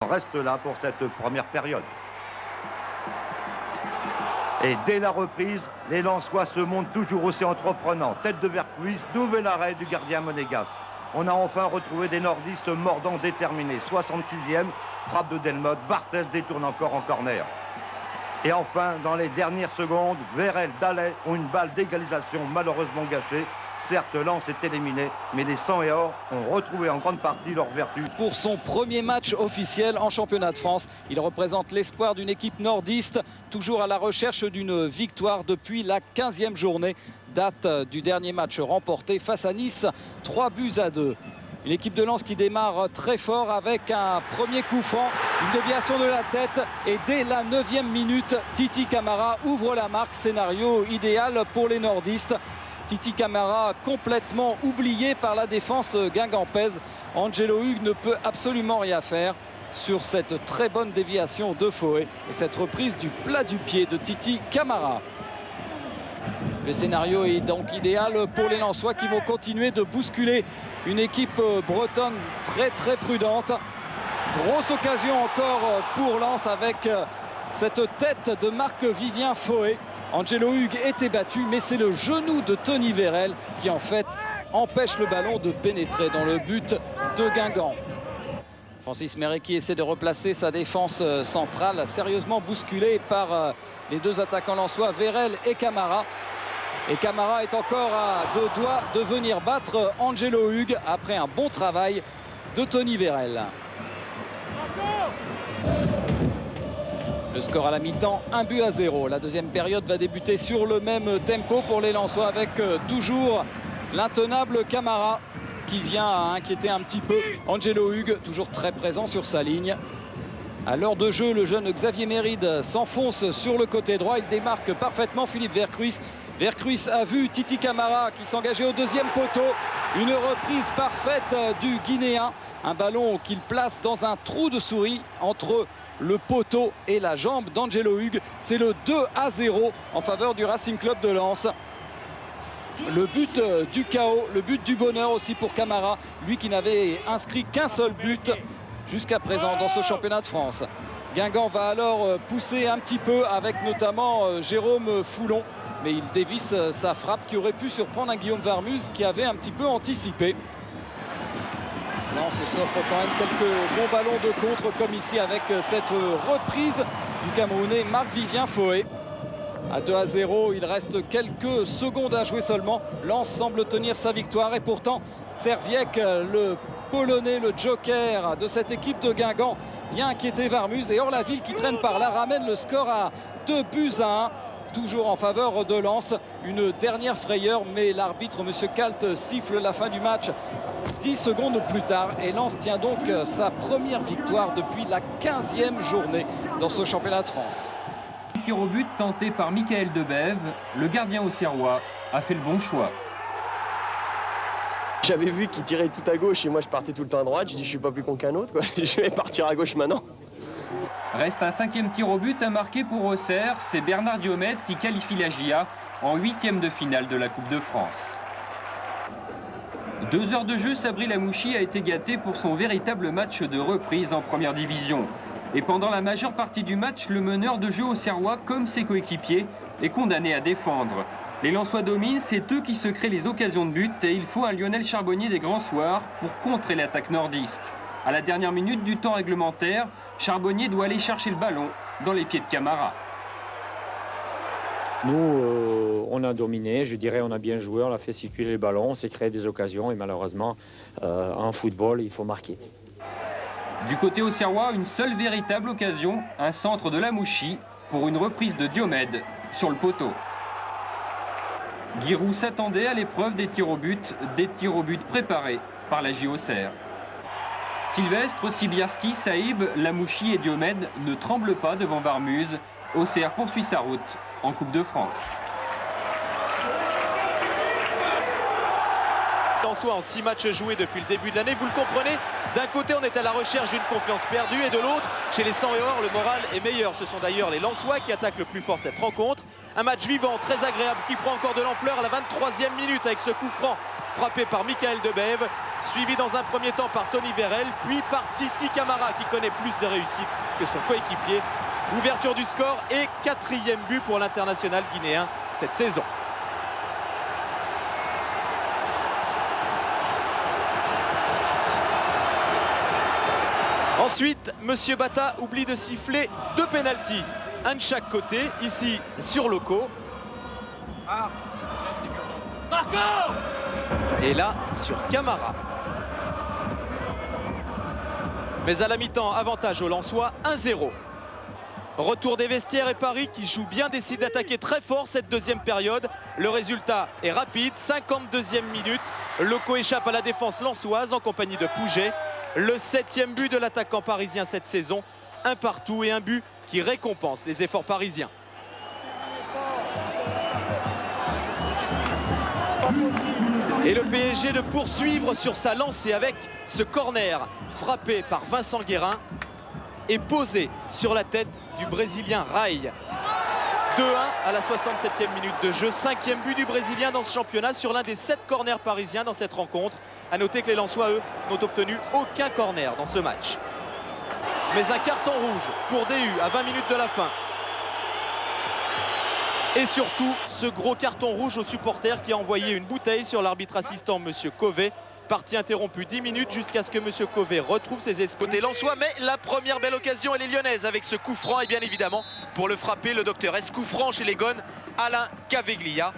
On reste là pour cette première période. Et dès la reprise, les Lensois se montrent toujours aussi entreprenants. Tête de Vercruis, nouvel arrêt du gardien monégasque. On a enfin retrouvé des nordistes mordants déterminés. 66e, frappe de Delmotte, Barthès détourne encore en corner. Et enfin, dans les dernières secondes, Vérel, Dallet ont une balle d'égalisation malheureusement gâchée. Certes, Lens est éliminé, mais les 100 et or ont retrouvé en grande partie leur vertu. Pour son premier match officiel en championnat de France, il représente l'espoir d'une équipe nordiste, toujours à la recherche d'une victoire depuis la 15e journée, date du dernier match remporté face à Nice, 3-2. Une équipe de Lens qui démarre très fort avec un premier coup franc, une déviation de la tête et dès la 9e minute, Titi Camara ouvre la marque, scénario idéal pour les nordistes. Titi Camara complètement oublié par la défense guingampaise. Angelo Hugues ne peut absolument rien faire sur cette très bonne déviation de Foé et cette reprise du plat du pied de Titi Camara. Le scénario est donc idéal pour les Lensois qui vont continuer de bousculer une équipe bretonne très prudente. Grosse occasion encore pour Lens avec cette tête de Marc-Vivien Foé. Angelo Hugues était battu, mais c'est le genou de Tony Vérel qui en fait empêche le ballon de pénétrer dans le but de Guingamp. Francis Méré qui essaie de replacer sa défense centrale, sérieusement bousculée par les deux attaquants lensois, Vérel et Camara. Et Camara est encore à deux doigts de venir battre Angelo Hugues après un bon travail de Tony Vérel. Le score à la mi-temps, 1-0. La deuxième période va débuter sur le même tempo pour les Lensois avec toujours l'intenable Camara qui vient à inquiéter un petit peu Angelo Hugues, toujours très présent sur sa ligne. À l'heure de jeu, le jeune Xavier Méride s'enfonce sur le côté droit. Il démarque parfaitement Philippe Vercruis. Vercruis a vu Titi Camara qui s'engageait au deuxième poteau. Une reprise parfaite du Guinéen. Un ballon qu'il place dans un trou de souris entre le poteau et la jambe d'Angelo Hugues. C'est le 2-0 en faveur du Racing Club de Lens. Le but du chaos, le but du bonheur aussi pour Camara, lui qui n'avait inscrit qu'un seul but jusqu'à présent dans ce championnat de France. Guingamp va alors pousser un petit peu avec notamment Jérôme Foulon, mais il dévisse sa frappe qui aurait pu surprendre un Guillaume Varmuz qui avait un petit peu anticipé. Lens s'offre quand même quelques bons ballons de contre comme ici avec cette reprise du Camerounais Marc-Vivien Foé. À 2-0, il reste quelques secondes à jouer seulement. Lens semble tenir sa victoire et pourtant Czerwiek, le Polonais, le joker de cette équipe de Guingamp, vient inquiéter Varmuz et Orlaville qui traîne par là ramène le score à 2-1. Toujours en faveur de Lens, une dernière frayeur, mais l'arbitre, M. Kalt, siffle la fin du match 10 secondes plus tard. Et Lens tient donc sa première victoire depuis la 15e journée dans ce championnat de France. Tir au but tenté par Michael Debève, le gardien auxerrois a fait le bon choix. J'avais vu qu'il tirait tout à gauche et moi je partais tout le temps à droite. Je dis je suis pas plus con qu'un autre, quoi. Je vais partir à gauche maintenant. Reste un 5e tir au but à marquer pour Auxerre. C'est Bernard Diomède qui qualifie la GIA en 8e de finale de la Coupe de France. 2 heures de jeu, Sabri Lamouchi a été gâté pour son véritable match de reprise en première division. Et pendant la majeure partie du match, le meneur de jeu auxerrois, comme ses coéquipiers, est condamné à défendre. Les Lensois dominent, c'est eux qui se créent les occasions de but et il faut un Lionel Charbonnier des grands soirs pour contrer l'attaque nordiste. À la dernière minute du temps réglementaire, Charbonnier doit aller chercher le ballon dans les pieds de Camara. Nous, on a dominé, je dirais on a bien joué, on a fait circuler les ballons, on s'est créé des occasions et malheureusement, en football, il faut marquer. Du côté auxerrois, une seule véritable occasion, un centre de Lamouchi pour une reprise de Diomède sur le poteau. Giroud s'attendait à l'épreuve des tirs au but préparés par la JO Auxerre. Sylvestre, Sibierski, Saïb, Lamouchi et Diomède ne tremblent pas devant Varmuz. Auxerre poursuit sa route en Coupe de France. Lensois en 6 matchs joués depuis le début de l'année, vous le comprenez, d'un côté on est à la recherche d'une confiance perdue et de l'autre, chez les 100 et or, le moral est meilleur. Ce sont d'ailleurs les Lensois qui attaquent le plus fort cette rencontre. Un match vivant, très agréable, qui prend encore de l'ampleur à la 23e minute avec ce coup franc frappé par Michael Debève. suivi dans un premier temps par Tony Vérel, puis par Titi Camara qui connaît plus de réussite que son coéquipier. Ouverture du score et 4e but pour l'international guinéen cette saison. Ensuite, Monsieur Bata oublie de siffler 2 pénaltys, un de chaque côté, ici sur Loco. Et là, sur Camara. Mais à la mi-temps, avantage aux Lensois, 1-0. Retour des vestiaires et Paris qui joue bien décide d'attaquer très fort cette deuxième période. Le résultat est rapide, 52e minute. Loco échappe à la défense lensoise en compagnie de Pouget. Le 7e but de l'attaquant parisien cette saison. Un partout et un but qui récompense les efforts parisiens. Et le PSG de poursuivre sur sa lancée avec ce corner frappé par Vincent Guérin et posé sur la tête du Brésilien Rai. 2-1 à la 67e minute de jeu. 5e but du Brésilien dans ce championnat sur l'un des 7 corners parisiens dans cette rencontre. A noter que les Lensois, eux, n'ont obtenu aucun corner dans ce match. Mais un carton rouge pour DU à 20 minutes de la fin. Et surtout, ce gros carton rouge aux supporters qui a envoyé une bouteille sur l'arbitre assistant, Monsieur Cové. Partie interrompue 10 minutes jusqu'à ce que Monsieur Cové retrouve ses esprits. Côté Lensois, mais la première belle occasion, elle est lyonnaise avec ce coup franc. Et bien évidemment, pour le frapper, le docteur S. Coup franc chez les Gones, Alain Caveglia.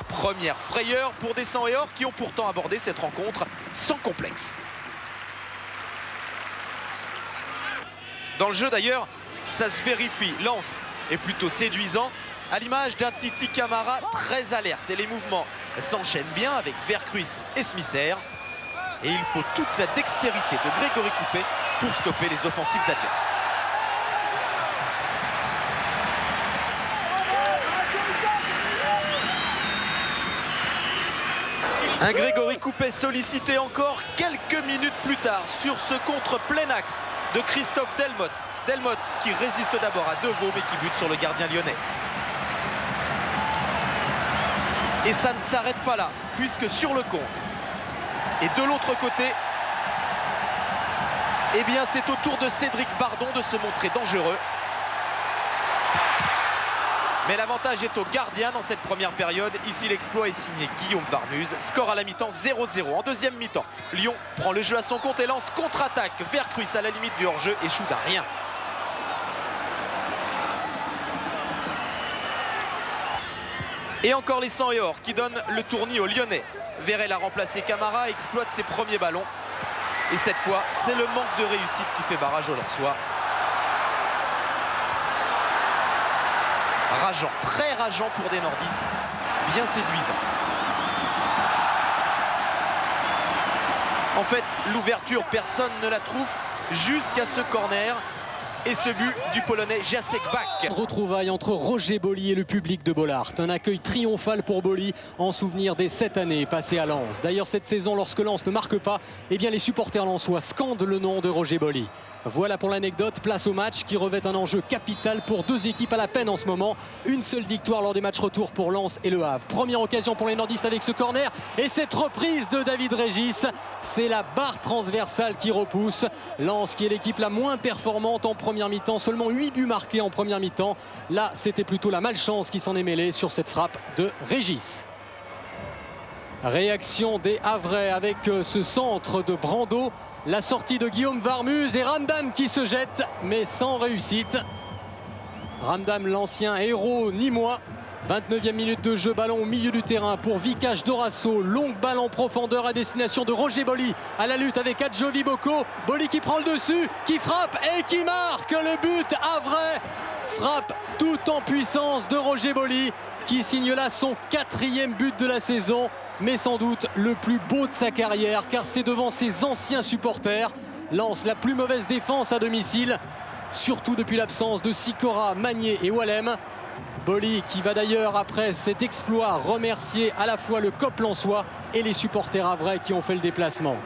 Première frayeur pour des 100 et or qui ont pourtant abordé cette rencontre sans complexe. Dans le jeu d'ailleurs, ça se vérifie. Lens est plutôt séduisant, à l'image d'un Titi Camara très alerte. Et les mouvements s'enchaînent bien avec Vercruis et Smisser. Et il faut toute la dextérité de Grégory Coupet pour stopper les offensives adverses. Un Grégory Coupet sollicité encore quelques minutes plus tard sur ce contre plein axe de Christophe Delmotte. Delmotte qui résiste d'abord à Deveau mais qui bute sur le gardien lyonnais. Et ça ne s'arrête pas là, puisque sur le compte et de l'autre côté, eh bien c'est au tour de Cédric Bardon de se montrer dangereux. Mais l'avantage est au gardien dans cette première période. Ici l'exploit est signé Guillaume Varmuz. Score à la mi-temps 0-0. En deuxième mi-temps, Lyon prend le jeu à son compte et lance contre-attaque. Vercruis à la limite du hors-jeu échoue d'un rien. Et encore les 100 et or qui donnent le tournis aux Lyonnais. Vérel a remplacé Camara, exploite ses premiers ballons. Et cette fois, c'est le manque de réussite qui fait barrage aux Lensois. Rageant, très rageant pour des nordistes, bien séduisant. En fait, l'ouverture, personne ne la trouve jusqu'à ce corner. Et ce but du Polonais Jacek Bak. Retrouvailles entre Roger Boly et le public de Bollaert. Un accueil triomphal pour Boly en souvenir des 7 années passées à Lens. D'ailleurs, cette saison, lorsque Lens ne marque pas, eh bien les supporters lensois scandent le nom de Roger Boly. Voilà pour l'anecdote. Place au match qui revêt un enjeu capital pour deux équipes à la peine en ce moment. Une seule victoire lors des matchs retour pour Lens et Le Havre. Première occasion pour les nordistes avec ce corner. Et cette reprise de David Régis. C'est la barre transversale qui repousse. Lens qui est l'équipe la moins performante en première mi-temps. Seulement 8 buts marqués en première mi-temps. Là, c'était plutôt la malchance qui s'en est mêlée sur cette frappe de Régis. Réaction des Havrais avec ce centre de Brando. La sortie de Guillaume Varmuz et Ramdam qui se jette, mais sans réussite. Ramdam, l'ancien héros nîmois. 29e minute de jeu, ballon au milieu du terrain pour Vikash Dorasso. Longue balle en profondeur à destination de Roger Boly. À la lutte avec Adjovi Boko. Boly qui prend le dessus, qui frappe et qui marque le but havrais. Frappe tout en puissance de Roger Boly qui signe là son 4e but de la saison. Mais sans doute le plus beau de sa carrière car c'est devant ses anciens supporters. Lens la plus mauvaise défense à domicile, surtout depuis l'absence de Sikora, Magnier et Wallem. Boly qui va d'ailleurs après cet exploit remercier à la fois le COP lensois et les supporters havrais qui ont fait le déplacement.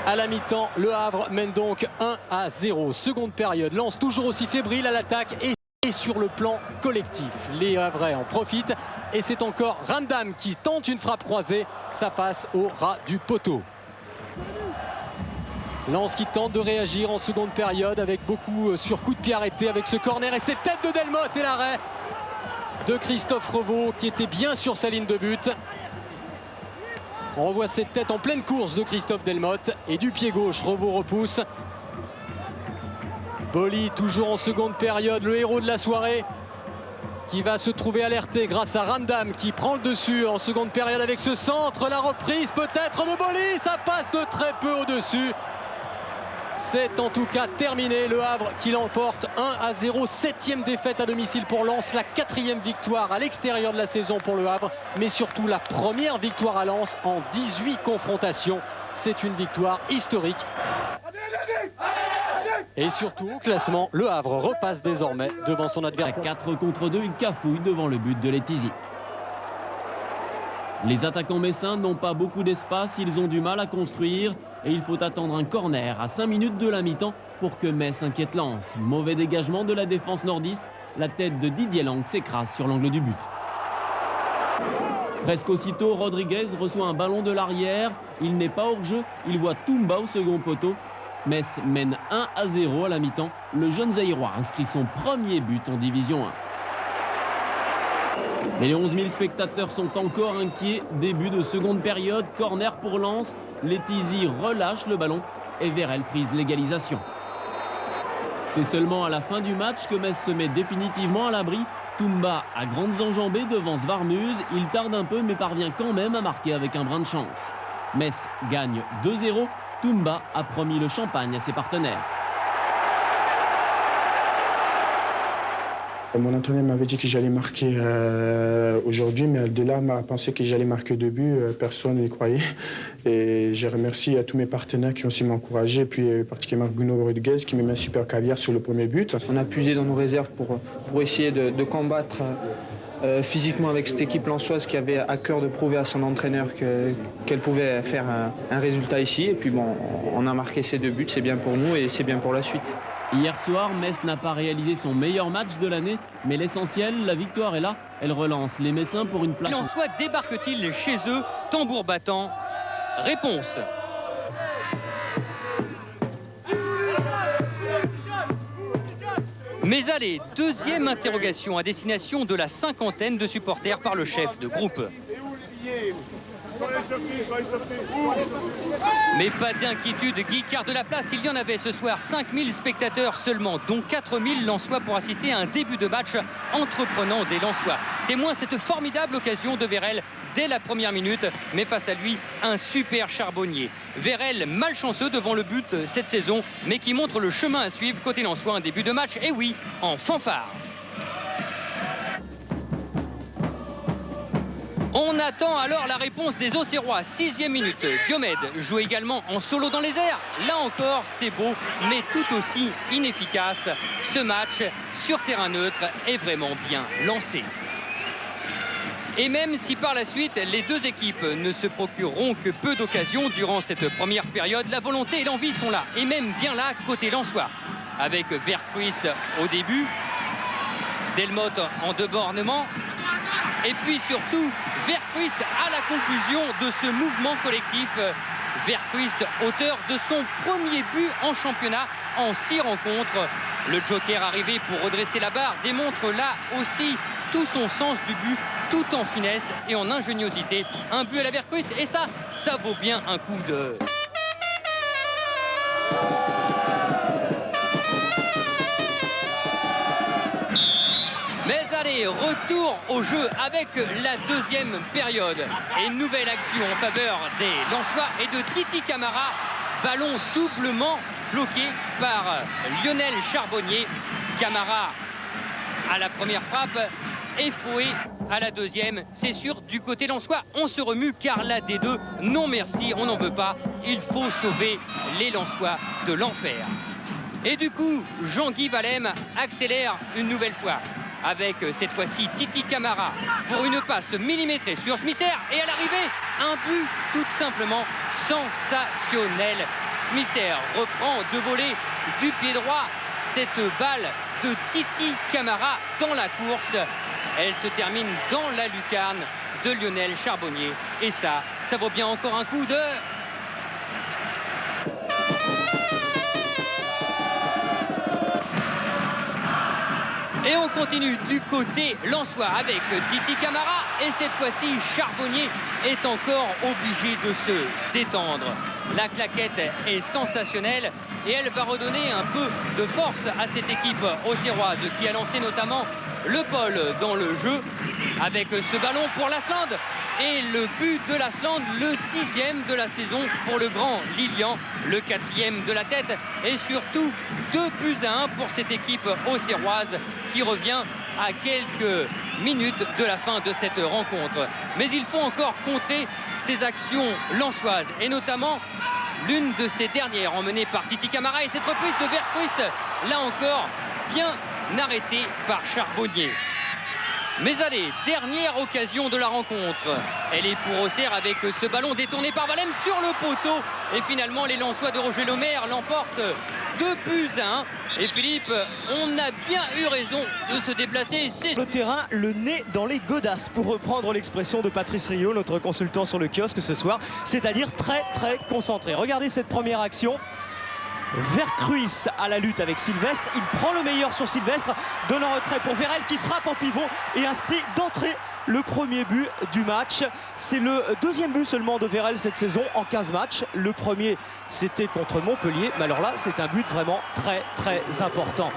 À la mi-temps, Le Havre mène donc 1-0. Seconde période, Lens toujours aussi fébrile à l'attaque et Et sur le plan collectif, les Havrais en profitent et c'est encore Ramdam qui tente une frappe croisée. Ça passe au ras du poteau. Lens qui tente de réagir en seconde période avec beaucoup sur coup de pied arrêté avec ce corner et cette tête de Delmotte et l'arrêt de Christophe Revaux qui était bien sur sa ligne de but. On revoit cette tête en pleine course de Christophe Delmotte et du pied gauche, Revaux repousse. Boli toujours en seconde période, le héros de la soirée qui va se trouver alerté grâce à Ramdam qui prend le dessus en seconde période avec ce centre. La reprise peut-être de Boli, ça passe de très peu au-dessus. C'est en tout cas terminé. Le Havre qui l'emporte 1-0, 7e défaite à domicile pour Lens, la 4e victoire à l'extérieur de la saison pour le Havre, mais surtout la première victoire à Lens en 18 confrontations. C'est une victoire historique. Et surtout au classement, le Havre repasse désormais devant son adversaire. À 4 contre 2, il cafouille devant le but de Letizy. Les attaquants messins n'ont pas beaucoup d'espace, ils ont du mal à construire et il faut attendre un corner à 5 minutes de la mi-temps pour que Metz inquiète Lens. Mauvais dégagement de la défense nordiste, la tête de Didier Lang s'écrase sur l'angle du but. Presque aussitôt, Rodriguez reçoit un ballon de l'arrière, il n'est pas hors jeu, il voit Toumba au second poteau. Metz mène 1-0 à la mi-temps. Le jeune Zaïrois inscrit son premier but en Division 1. Les 11 000 spectateurs sont encore inquiets. Début de seconde période, corner pour Lens. Letizy relâche le ballon et Vérel prise l'égalisation. C'est seulement à la fin du match que Metz se met définitivement à l'abri. Toumba a grandes enjambées devant Svarmuz. Il tarde un peu mais parvient quand même à marquer avec un brin de chance. Metz gagne 2-0. Toumba a promis le champagne à ses partenaires. Mon entraîneur m'avait dit que j'allais marquer aujourd'hui, mais Aldela m'a pensé que j'allais marquer 2 buts. Personne n'y croyait. Et je remercie à tous mes partenaires qui ont aussi m'encouragé, puis particulièrement Bruno Rodriguez qui m'a mis un super caviar sur le premier but. On a puisé dans nos réserves pour essayer de combattre physiquement avec cette équipe lensoise qui avait à cœur de prouver à son entraîneur qu'elle pouvait faire un résultat ici. Et puis bon, on a marqué ces 2 buts, c'est bien pour nous et c'est bien pour la suite. Hier soir, Metz n'a pas réalisé son meilleur match de l'année, mais l'essentiel, la victoire est là. Elle relance les Messins pour une place. Les Lensois débarquent-ils chez eux, tambour battant? Réponse. Mais allez, deuxième interrogation à destination de la cinquantaine de supporters par le chef de groupe. Mais pas d'inquiétude, Guy, car de la place, il y en avait ce soir 5000 spectateurs seulement, dont 4000 Lensois pour assister à un début de match entreprenant des Lensois. Témoin cette formidable occasion de Vérel dès la première minute, mais face à lui, un super charbonnier. Vérel, malchanceux devant le but cette saison, mais qui montre le chemin à suivre côté Lensois, un début de match, et oui, en fanfare. On attend alors la réponse des Auxerrois. 6e minute, Diomède joue également en solo dans les airs. Là encore, c'est beau, mais tout aussi inefficace. Ce match, sur terrain neutre, est vraiment bien lancé. Et même si par la suite, les deux équipes ne se procureront que peu d'occasions durant cette première période, la volonté et l'envie sont là, et même bien là, côté Lensois. Avec Vercruis au début, Delmotte en débordement, et puis surtout, Vercruis à la conclusion de ce mouvement collectif. Vercruis, auteur de son premier but en championnat en 6 rencontres. Le joker arrivé pour redresser la barre démontre là aussi tout son sens du but, tout en finesse et en ingéniosité. Un but à la Vercruis et ça vaut bien un coup de... Mais allez, retour au jeu avec la deuxième période. Et une nouvelle action en faveur des Lensois et de Titi Camara. Ballon doublement bloqué par Lionel Charbonnier. Camara à la première frappe et Foué à la deuxième. C'est sûr, du côté Lensois, on se remue car la D2, non merci, on n'en veut pas. Il faut sauver les Lensois de l'enfer. Et du coup, Jean-Guy Valem accélère une nouvelle fois. Avec cette fois-ci Titi Camara pour une passe millimétrée sur Smisser. Et à l'arrivée, un but tout simplement sensationnel. Smisser reprend de voler du pied droit cette balle de Titi Camara dans la course. Elle se termine dans la lucarne de Lionel Charbonnier. Et ça vaut bien encore un coup de... Et on continue du côté lensois avec Titi Camara. Et cette fois-ci, Charbonnier est encore obligé de se détendre. La claquette est sensationnelle et elle va redonner un peu de force à cette équipe auxerroise qui a lancé notamment le pôle dans le jeu avec ce ballon pour l'Asland. Et le but de l'Asland, le 10e de la saison pour le grand Lilian, le 4e de la tête. Et surtout 2-1 pour cette équipe auxerroise qui revient à quelques minutes de la fin de cette rencontre. Mais il faut encore contrer ces actions lensoises et notamment l'une de ces dernières emmenée par Titi Camara et cette reprise de Vercruis, là encore bien arrêtée par Charbonnier. Mais allez, dernière occasion de la rencontre. Elle est pour Auxerre avec ce ballon détourné par Valem sur le poteau. Et finalement, les Lensois de Roger Lemaire l'emportent 2-1. Et Philippe, on a bien eu raison de se déplacer. Le terrain, le nez dans les godasses, pour reprendre l'expression de Patrice Riot, notre consultant sur le kiosque ce soir. C'est-à-dire très concentré. Regardez cette première action. Vercruis à la lutte avec Sylvestre, il prend le meilleur sur Sylvestre, donne un retrait pour Vérel qui frappe en pivot et inscrit d'entrée le premier but du match. C'est le deuxième but seulement de Vérel cette saison en 15 matchs. Le premier c'était contre Montpellier, mais alors là c'est un but vraiment très important.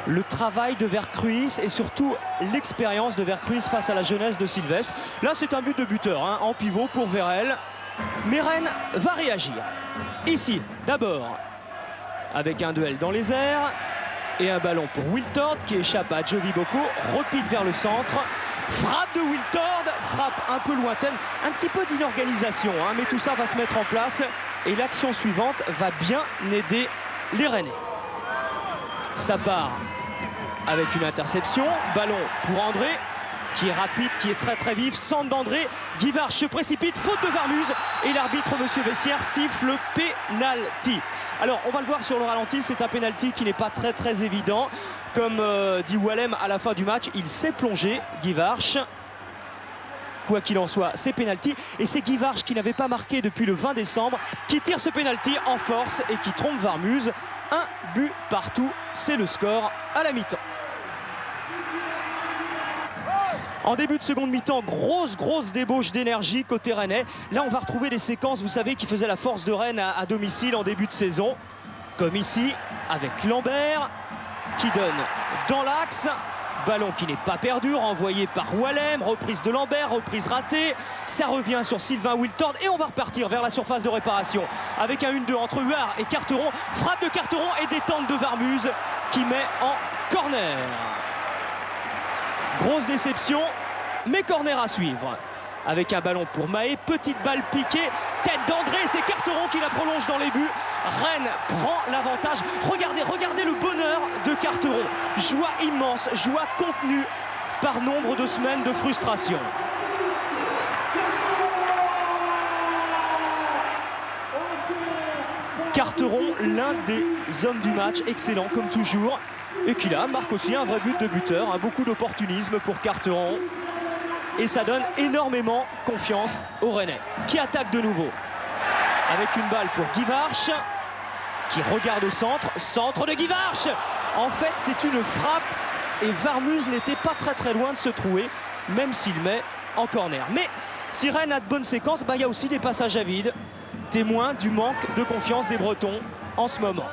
Le travail de Vercruis et surtout l'expérience de Vercruis face à la jeunesse de Sylvestre. Là c'est un but de buteur hein, en pivot pour Vérel. Mais Rennes va réagir. Ici, d'abord, avec un duel dans les airs et un ballon pour Wiltord qui échappe à Jovi Bocco, repique vers le centre. Frappe de Wiltord, frappe un peu lointaine, un petit peu d'inorganisation, hein, mais tout ça va se mettre en place et l'action suivante va bien aider les Rennais. Ça part avec une interception, ballon pour André, qui est rapide, qui est très vif, centre d'André, Guivarch se précipite, faute de Varmuz et l'arbitre monsieur Vessière siffle pénalty. Alors on va le voir sur le ralenti, c'est un pénalty qui n'est pas très évident. Comme dit Wallem à la fin du match, il s'est plongé, Guivarch. Quoi qu'il en soit, c'est pénalty et c'est Guivarch qui n'avait pas marqué depuis le 20 décembre qui tire ce pénalty en force et qui trompe Varmuz. Un but partout, c'est le score à la mi-temps. En début de seconde mi-temps, grosse débauche d'énergie côté rennais. Là, on va retrouver des séquences, vous savez, qui faisaient la force de Rennes à domicile en début de saison. Comme ici, avec Lambert, qui donne dans l'axe. Ballon qui n'est pas perdu, renvoyé par Wallem. Reprise de Lambert, reprise ratée. Ça revient sur Sylvain Wiltord. Et on va repartir vers la surface de réparation. Avec un 1-2 entre Huard et Carteron. Frappe de Carteron et détente de Varmuz, qui met en corner. Grosse déception, mais corner à suivre. Avec un ballon pour Mahé, petite balle piquée, tête d'André, c'est Carteron qui la prolonge dans les buts. Rennes prend l'avantage. Regardez le bonheur de Carteron. Joie immense, joie contenue par nombre de semaines de frustration. Carteron, l'un des hommes du match, excellent comme toujours. Et qui là marque aussi un vrai but de buteur, hein, beaucoup d'opportunisme pour Carteron. Et ça donne énormément confiance aux Rennais, qui attaquent de nouveau. Avec une balle pour Guivarch, qui regarde au centre de Guivarch. En fait, c'est une frappe et Varmuz n'était pas très loin de se trouver, même s'il met en corner. Mais si Rennes a de bonnes séquences, il y a aussi des passages à vide, témoins du manque de confiance des Bretons en ce moment.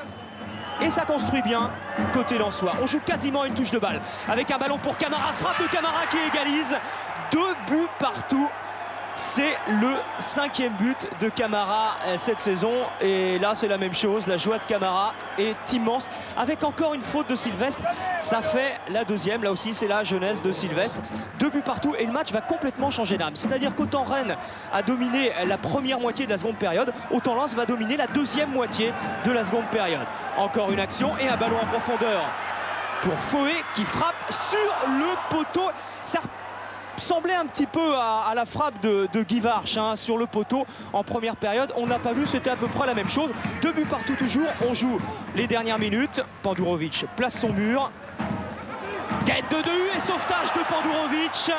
Et ça construit bien côté lensois. On joue quasiment une touche de balle. Avec un ballon pour Camara, frappe de Camara qui égalise. 2 buts partout. C'est le 5e but de Camara cette saison. Et là, c'est la même chose. La joie de Camara est immense. Avec encore une faute de Sylvestre. Ça fait la 2e. Là aussi, c'est la jeunesse de Sylvestre. 2 buts partout. Et le match va complètement changer d'âme. C'est-à-dire qu'autant Rennes a dominé la première moitié de la seconde période, autant Lens va dominer la 2e moitié de la seconde période. Encore une action et un ballon en profondeur pour Foé qui frappe sur le poteau. Ça ressemblait un petit peu à la frappe de Guy Varche hein, sur le poteau en première période. On n'a pas vu, c'était à peu près la même chose. 2 buts partout toujours. On joue les dernières minutes. Pandurovic place son mur. Tête de Dehu et sauvetage de Pandurovic.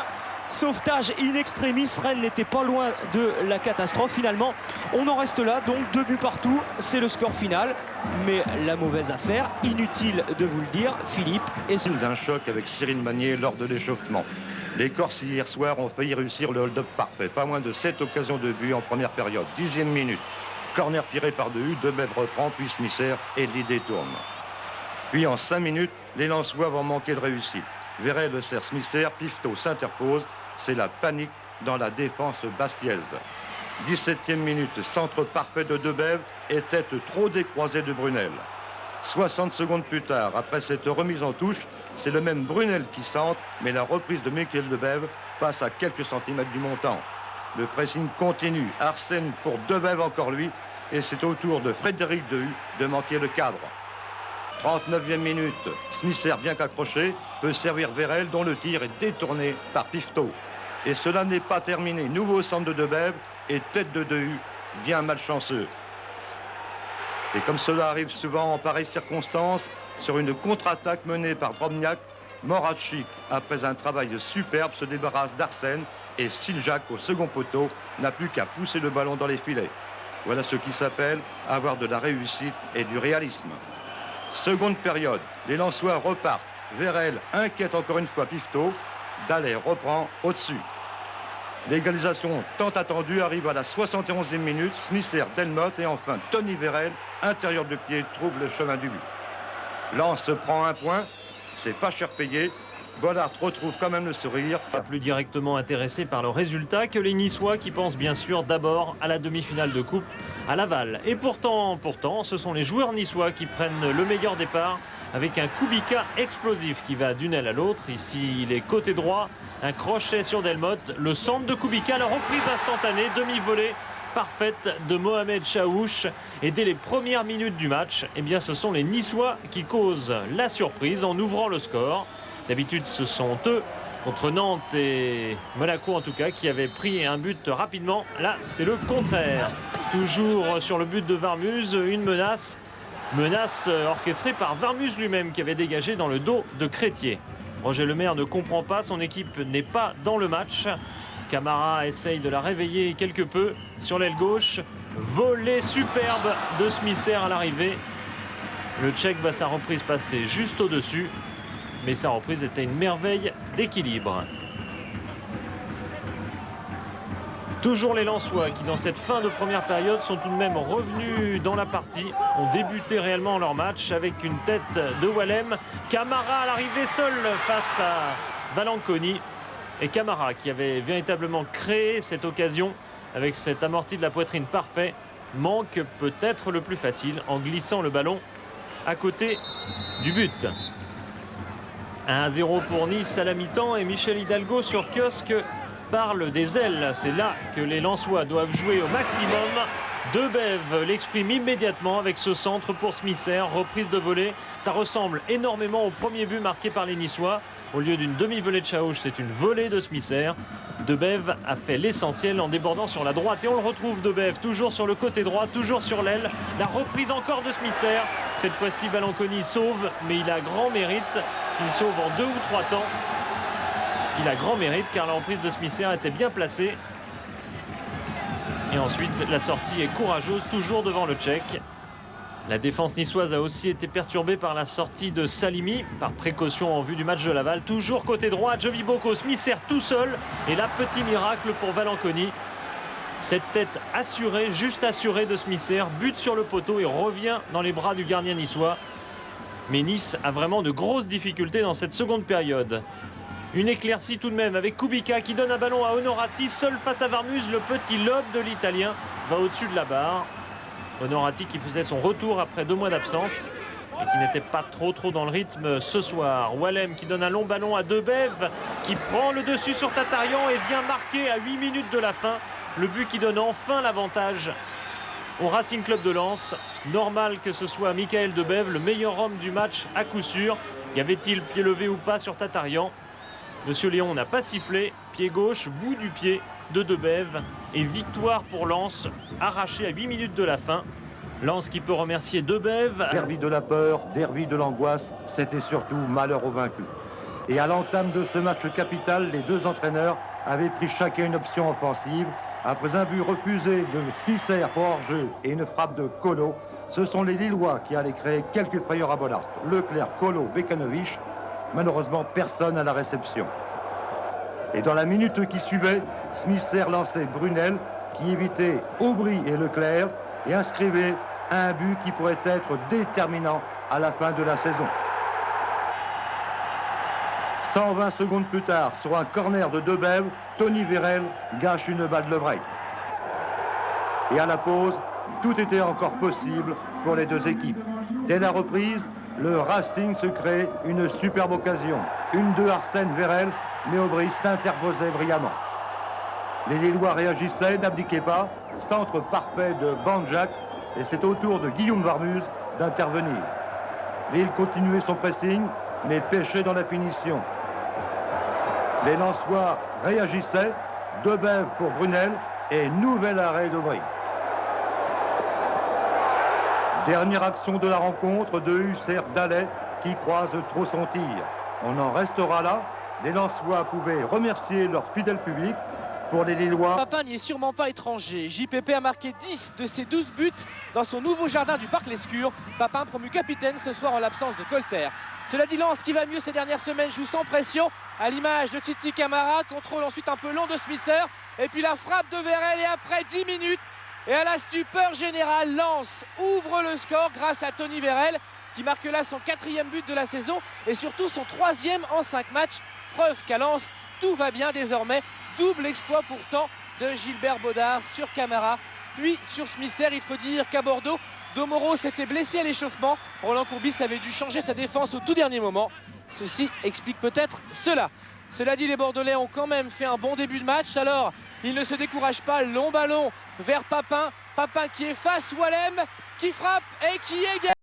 Sauvetage in extremis. Rennes n'était pas loin de la catastrophe. Finalement, on en reste là. Donc 2 buts partout. C'est le score final. Mais la mauvaise affaire, inutile de vous le dire, Philippe. D'un choc avec Cyril Magnier lors de l'échauffement. Les Corses hier soir ont failli réussir le hold-up parfait. Pas moins de 7 occasions de but en première période. 10e minute. Corner tiré par Dehu. Debève reprend, puis Smisser et l'idée tourne. Puis en 5 minutes, les Lensois vont manquer de réussite. Vérel le sert Smisser, Pifto s'interpose. C'est la panique dans la défense bastiaise. 17e minute, centre parfait de Debève et tête trop décroisée de Brunel. 60 secondes plus tard, après cette remise en touche, c'est le même Brunel qui centre, mais la reprise de Michael Debève passe à quelques centimètres du montant. Le pressing continue. Arsène pour Debève encore lui, et c'est au tour de Frédéric Dehu de manquer le cadre. 39e minute, Smisser bien qu'accroché peut servir Vérel dont le tir est détourné par Pifto. Et cela n'est pas terminé. Nouveau centre de Debève et tête de Dehu, bien malchanceux. Et comme cela arrive souvent en pareilles circonstances, sur une contre-attaque menée par Drobniak, Moravchik, après un travail superbe, se débarrasse d'Arsène et Siljak au second poteau n'a plus qu'à pousser le ballon dans les filets. Voilà ce qui s'appelle avoir de la réussite et du réalisme. Seconde période, les Lensois repartent. Vérel inquiète encore une fois Pifto. Dallaire reprend au-dessus. L'égalisation tant attendue arrive à la 71e minute. Smisser, Delmotte et enfin Tony Vérel, intérieur de pied, trouve le chemin du but. Lens prend un point. C'est pas cher payé. Bollard retrouve quand même le sourire. Pas plus directement intéressé par le résultat que les Niçois qui pensent bien sûr d'abord à la demi-finale de coupe à Laval. Et pourtant, ce sont les joueurs niçois qui prennent le meilleur départ avec un Kubica explosif qui va d'une aile à l'autre. Ici, il est côté droit, un crochet sur Delmotte, le centre de Kubica, la reprise instantanée, demi-volée parfaite de Mohamed Chaouch. Et dès les premières minutes du match, eh bien, ce sont les Niçois qui causent la surprise en ouvrant le score. D'habitude, ce sont eux, contre Nantes et Monaco en tout cas, qui avaient pris un but rapidement. Là, c'est le contraire. Toujours sur le but de Varmuz, une menace orchestrée par Varmuz lui-même qui avait dégagé dans le dos de Crétier. Roger Lemaire ne comprend pas, son équipe n'est pas dans le match. Camara essaye de la réveiller quelque peu sur l'aile gauche. Volée superbe de Smisser à l'arrivée. Le Tchèque va sa reprise passer juste au-dessus. Mais sa reprise était une merveille d'équilibre. Toujours les Lensois qui, dans cette fin de première période, sont tout de même revenus dans la partie, ont débuté réellement leur match avec une tête de Wallem. Camara à l'arrivée seul face à Valanconi. Et Camara qui avait véritablement créé cette occasion avec cet amorti de la poitrine parfait, manque peut-être le plus facile en glissant le ballon à côté du but. 1-0 pour Nice à la mi-temps et Michel Hidalgo sur Kiosque parle des ailes. C'est là que les Lensois doivent jouer au maximum. Debève l'exprime immédiatement avec ce centre pour Smisser. Reprise de volée. Ça ressemble énormément au premier but marqué par les Niçois. Au lieu d'une demi-volée de Chaouch, c'est une volée de Smisser. Debève a fait l'essentiel en débordant sur la droite. Et on le retrouve, Debève, toujours sur le côté droit, toujours sur l'aile. La reprise encore de Smisser. Cette fois-ci, Valanconi sauve, mais il a grand mérite. Il sauve en 2 ou 3 temps. Il a grand mérite car la reprise de Smisser était bien placée. Et ensuite, la sortie est courageuse, toujours devant le Tchèque. La défense niçoise a aussi été perturbée par la sortie de Salimi, par précaution en vue du match de Laval. Toujours côté droit, Jovi Boko, Smisser tout seul. Et là, petit miracle pour Valanconi. Cette tête assurée, juste assurée de Smisser, but sur le poteau et revient dans les bras du gardien niçois. Mais Nice a vraiment de grosses difficultés dans cette seconde période. Une éclaircie tout de même avec Kubica qui donne un ballon à Honorati, seul face à Varmuz. Le petit lob de l'Italien va au-dessus de la barre. Honorati qui faisait son retour après 2 mois d'absence et qui n'était pas trop dans le rythme ce soir. Wallem qui donne un long ballon à Debève qui prend le dessus sur Tatarian et vient marquer à 8 minutes de la fin le but qui donne enfin l'avantage au Racing Club de Lens. Normal que ce soit Michael Debève, le meilleur homme du match à coup sûr. Y avait-il pied levé ou pas sur Tatarian? Monsieur Léon n'a pas sifflé. Pied gauche, bout du pied de Debève. Et victoire pour Lens, arrachée à 8 minutes de la fin. Lens qui peut remercier Debève. Derby de la peur, derby de l'angoisse, c'était surtout malheur aux vaincus. Et à l'entame de ce match capital, les deux entraîneurs avaient pris chacun une option offensive. Après un but refusé de Smisser pour hors-jeu et une frappe de Kolo, ce sont les Lillois qui allaient créer quelques frayeurs à Bollaert. Leclerc, Kolo, Bekanovic. Malheureusement, personne à la réception. Et dans la minute qui suivait, Smisser lançait Brunel, qui évitait Aubry et Leclerc et inscrivait un but qui pourrait être déterminant à la fin de la saison. 120 secondes plus tard, sur un corner de Debève, Tony Vérel gâche une balle de break. Et à la pause, tout était encore possible pour les deux équipes. Dès la reprise, le Racing se crée une superbe occasion. Une de Arsène Vérel, mais Aubry s'interposait brillamment. Les Lillois réagissaient, n'abdiquaient pas. Centre parfait de Banjak, et c'est au tour de Guillaume Varmuz d'intervenir. Lille continuait son pressing, mais pêchait dans la finition. Les Lensois réagissaient, Debève pour Brunel et nouvel arrêt d'Aubry. Dernière action de la rencontre de Husser Dallet qui croise trop son tir. On en restera là. Les Lensois pouvaient remercier leur fidèle public. Pour les Lillois, Papin n'y est sûrement pas étranger. JPP a marqué 10 de ses 12 buts dans son nouveau jardin du Parc Lescure. Papin promu capitaine ce soir en l'absence de Colter. Cela dit, Lens qui va mieux ces dernières semaines joue sans pression à l'image de Titi Camara. Contrôle ensuite un peu long de Smisser. Et puis la frappe de Vérel et après 10 minutes. Et à la stupeur générale, Lens ouvre le score grâce à Tony Vérel qui marque là son 4e but de la saison et surtout son 3e en 5 matchs. Preuve qu'à Lens, tout va bien désormais. Double exploit pourtant de Gilbert Baudard sur Camara, puis sur Smisser. Il faut dire qu'à Bordeaux, Domoro s'était blessé à l'échauffement. Roland Courbis avait dû changer sa défense au tout dernier moment. Ceci explique peut-être cela. Cela dit, les Bordelais ont quand même fait un bon début de match. Alors, ils ne se découragent pas. Long ballon vers Papin. Papin qui efface Wallem, qui frappe et qui égale.